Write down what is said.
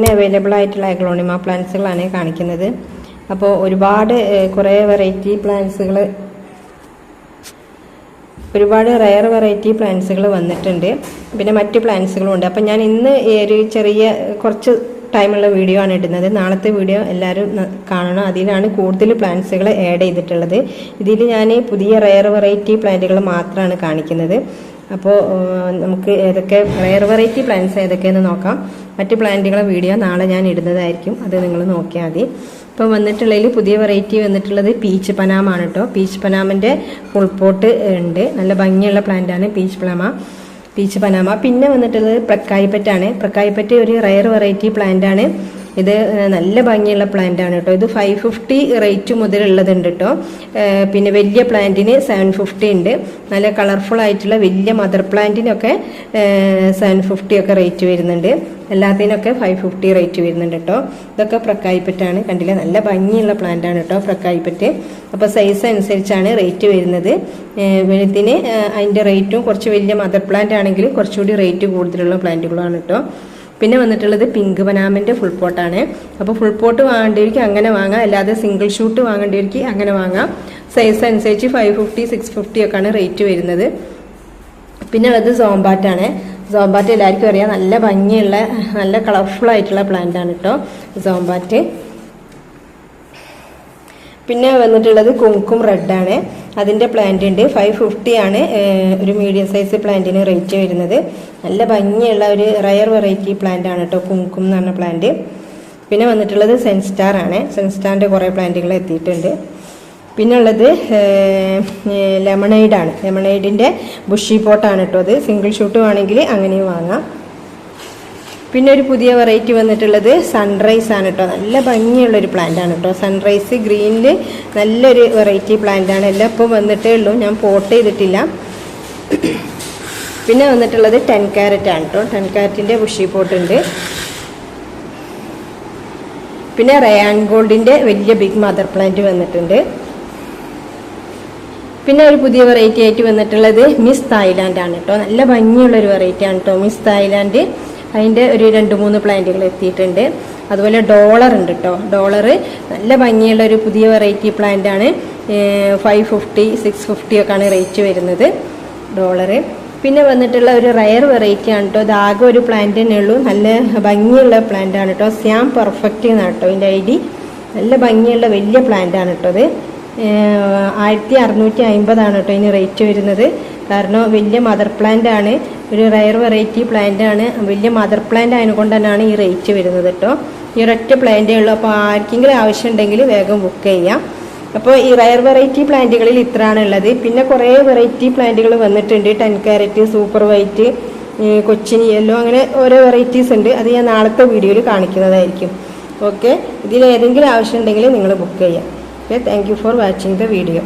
ഇന്ന് അവൈലബിൾ ആയിട്ടുള്ള അഗ്ലോണിമ പ്ലാന്റ്സുകളാണ് കാണിക്കുന്നത്. അപ്പോൾ കുറേ വെറൈറ്റി പ്ലാന്റ്സുകൾ, ഒരുപാട് റയർ വെറൈറ്റി പ്ലാന്റ്സുകൾ വന്നിട്ടുണ്ട്. പിന്നെ മറ്റ് പ്ലാന്റ്സുകളും ഉണ്ട്. അപ്പം ഞാൻ ഇന്ന് ഒരു കുറച്ച് ടൈമുള്ള വീഡിയോ ആണ് ഇടുന്നത്. നാളത്തെ വീഡിയോ എല്ലാവരും കാണണം. അതിലാണ് കൂടുതൽ പ്ലാന്റ്സുകൾ ആഡ് ചെയ്തിട്ടുള്ളത്. ഇതിൽ ഞാൻ പുതിയ റയർ വെറൈറ്റി പ്ലാന്റുകൾ മാത്രമാണ് കാണിക്കുന്നത്. അപ്പോൾ നമുക്ക് ഏതൊക്കെ റയർ വെറൈറ്റി പ്ലാന്റ്സ് ഏതൊക്കെയെന്ന് നോക്കാം. മറ്റ് പ്ലാന്റുകളെ വീഡിയോ നാളെ ഞാൻ ഇടുന്നതായിരിക്കും. അത് നിങ്ങൾ നോക്കിയാൽ മതി. ഇപ്പോൾ വന്നിട്ടുള്ളതിൽ പുതിയ വെറൈറ്റി വന്നിട്ടുള്ളത് പീച്ച് പനാമാണ് കേട്ടോ. പീച്ച് പനാമിൻ്റെ ഫുൾ പോട്ട് ഉണ്ട്. നല്ല ഭംഗിയുള്ള പ്ലാന്റാണ് പീച്ച് പനാമ. പിന്നെ വന്നിട്ടുള്ളത് പ്രക്കായിപ്പറ്റാണ്. പ്രക്കായിപ്പറ്റ് ഒരു റയർ വെറൈറ്റി പ്ലാന്റാണ്. ഇത് നല്ല ഭംഗിയുള്ള പ്ലാന്റാണ് കേട്ടോ. ഇത് 550 റേറ്റ് മുതലുള്ളതുണ്ട് കേട്ടോ. പിന്നെ വലിയ പ്ലാന്റിന് 750 ഉണ്ട്. നല്ല കളർഫുൾ ആയിട്ടുള്ള വലിയ മദർ പ്ലാന്റിനൊക്കെ 750 ഒക്കെ റേറ്റ് വരുന്നുണ്ട്. എല്ലാത്തിനൊക്കെ 550 റേറ്റ് വരുന്നുണ്ട് കേട്ടോ. ഇതൊക്കെ പ്രക്കായിപ്പറ്റാണ്. കണ്ടില്ലേ, നല്ല ഭംഗിയുള്ള പ്ലാന്റാണ് കേട്ടോ പ്രക്കായിപ്പറ്റ്. അപ്പോൾ സൈസ് അനുസരിച്ചാണ് റേറ്റ് വരുന്നത്. വലുതിന് അതിൻ്റെ റേറ്റും, കുറച്ച് വലിയ മദർ പ്ലാന്റ് ആണെങ്കിൽ കുറച്ചുകൂടി റേറ്റ് കൂടുതലുള്ള പ്ലാന്റുകളാണ് കേട്ടോ. പിന്നെ വന്നിട്ടുള്ളത് പിങ്ക് പനാമിൻ്റെ ഫുൾ പോട്ടാണ്. അപ്പോൾ ഫുൾ പോട്ട് വാങ്ങേണ്ടവർക്ക് അങ്ങനെ വാങ്ങാം, അല്ലാതെ സിംഗിൾ ഷൂട്ട് വാങ്ങേണ്ടവർക്ക് അങ്ങനെ വാങ്ങാം. സൈസ് അനുസരിച്ച് 550, 650 ഒക്കെയാണ് റേറ്റ് വരുന്നത്. പിന്നെ ഉള്ളത് സോംബാറ്റാണ്. സോംബാറ്റ് എല്ലാവർക്കും അറിയാം, നല്ല ഭംഗിയുള്ള നല്ല കളർഫുൾ ആയിട്ടുള്ള പ്ലാന്റ് ആണ് കേട്ടോ സോംബാറ്റ്. പിന്നെ വന്നിട്ടുള്ളത് കുങ്കും റെഡാണ്. അതിൻ്റെ പ്ലാന്റ് ഉണ്ട്. 550 ആണ് ഒരു മീഡിയം സൈസ് പ്ലാന്റിന് റേറ്റ് വരുന്നത്. നല്ല ഭംഗിയുള്ള ഒരു റയർ വെറൈറ്റി പ്ലാന്റ് ആണ് കേട്ടോ കുങ്കും എന്ന് പറഞ്ഞ പ്ലാന്റ്. പിന്നെ വന്നിട്ടുള്ളത് സെൻസ്റ്റാർ ആണ്. സെൻസ്റ്റാറിൻ്റെ കുറേ പ്ലാന്റുകൾ എത്തിയിട്ടുണ്ട്. പിന്നെ ഉള്ളത് ലെമണൈഡാണ്. ലെമണൈഡിൻ്റെ ബുഷി പോട്ടാണ് കേട്ടോ. അത് സിംഗിൾ ഷൂട്ട് വേണമെങ്കിൽ അങ്ങനെയും വാങ്ങാം. പിന്നെ ഒരു പുതിയ വെറൈറ്റി വന്നിട്ടുള്ളത് സൺറൈസ് ആണ് കേട്ടോ. നല്ല ഭംഗിയുള്ളൊരു പ്ലാന്റ് ആണ് കേട്ടോ സൺറൈസ്. ഗ്രീനിൽ നല്ലൊരു വെറൈറ്റി പ്ലാന്റ് ആണ്. എല്ലാം ഇപ്പം വന്നിട്ടേ ഉള്ളൂ, ഞാൻ പോട്ട് ചെയ്തിട്ടില്ല. പിന്നെ വന്നിട്ടുള്ളത് 10 കാരറ്റ് ആണ് കേട്ടോ. 10 കാരറ്റിൻ്റെ ബുഷി പോട്ട് ഉണ്ട്. പിന്നെ റയാൻ ഗോൾഡിൻ്റെ വലിയ ബിഗ് മദർ പ്ലാന്റ് വന്നിട്ടുണ്ട്. പിന്നെ ഒരു പുതിയ വെറൈറ്റി ആയിട്ട് വന്നിട്ടുള്ളത് മിസ് തായ്ലാൻഡ് ആണ് കേട്ടോ. നല്ല ഭംഗിയുള്ളൊരു വെറൈറ്റി ആണ് കേട്ടോ മിസ് തായ്ലാൻഡ്. അതിൻ്റെ ഒരു 2-3 പ്ലാന്റുകൾ എത്തിയിട്ടുണ്ട്. അതുപോലെ ഡോളർ ഉണ്ട് കേട്ടോ. ഡോളർ നല്ല ഭംഗിയുള്ള ഒരു പുതിയ വെറൈറ്റി പ്ലാന്റ് ആണ്. 550, 650 ഒക്കെയാണ് റേറ്റ് വരുന്നത് ഡോളർ. പിന്നെ വന്നിട്ടുള്ള ഒരു റയർ വെറൈറ്റി ആണ് കേട്ടോ. ഇത് ആകെ ഒരു പ്ലാന്റ് തന്നെ ഉള്ളൂ. നല്ല ഭംഗിയുള്ള പ്ലാന്റ് ആണ് കേട്ടോ. സ്യാം പെർഫെക്റ്റ് എന്നാണ് കേട്ടോ ഇതിൻ്റെ ID. നല്ല ഭംഗിയുള്ള വലിയ പ്ലാന്റ് ആണ് കേട്ടോ. അത് 1650 ആണ് കേട്ടോ ഇതിന് റേറ്റ് വരുന്നത്. കാരണം വലിയ മദർ പ്ലാന്റ് ആണ്, ഒരു റയർ വെറൈറ്റി പ്ലാന്റ് ആണ്. വലിയ മദർ പ്ലാന്റ് ആയതുകൊണ്ട് തന്നെയാണ് ഈ റേറ്റ് വരുന്നത് കേട്ടോ. ഈ ഒരൊറ്റ പ്ലാന്റേ ഉള്ളൂ. അപ്പോൾ ആർക്കെങ്കിലും ആവശ്യം ഉണ്ടെങ്കിൽ വേഗം ബുക്ക് ചെയ്യാം. അപ്പോൾ ഈ റയർ വെറൈറ്റി പ്ലാന്റുകളിൽ ഇത്രയാണ് ഉള്ളത്. പിന്നെ കുറേ വെറൈറ്റി പ്ലാന്റുകൾ വന്നിട്ടുണ്ട്. 10 carrot, super white, Cochin yellow, അങ്ങനെ ഓരോ വെറൈറ്റീസ് ഉണ്ട്. അത് ഞാൻ നാളത്തെ വീഡിയോയിൽ കാണിക്കുന്നതായിരിക്കും. ഓക്കെ, ഇതിലേതെങ്കിലും ആവശ്യം ഉണ്ടെങ്കിൽ നിങ്ങൾ ബുക്ക് ചെയ്യാം. Okay, thank you for watching the video.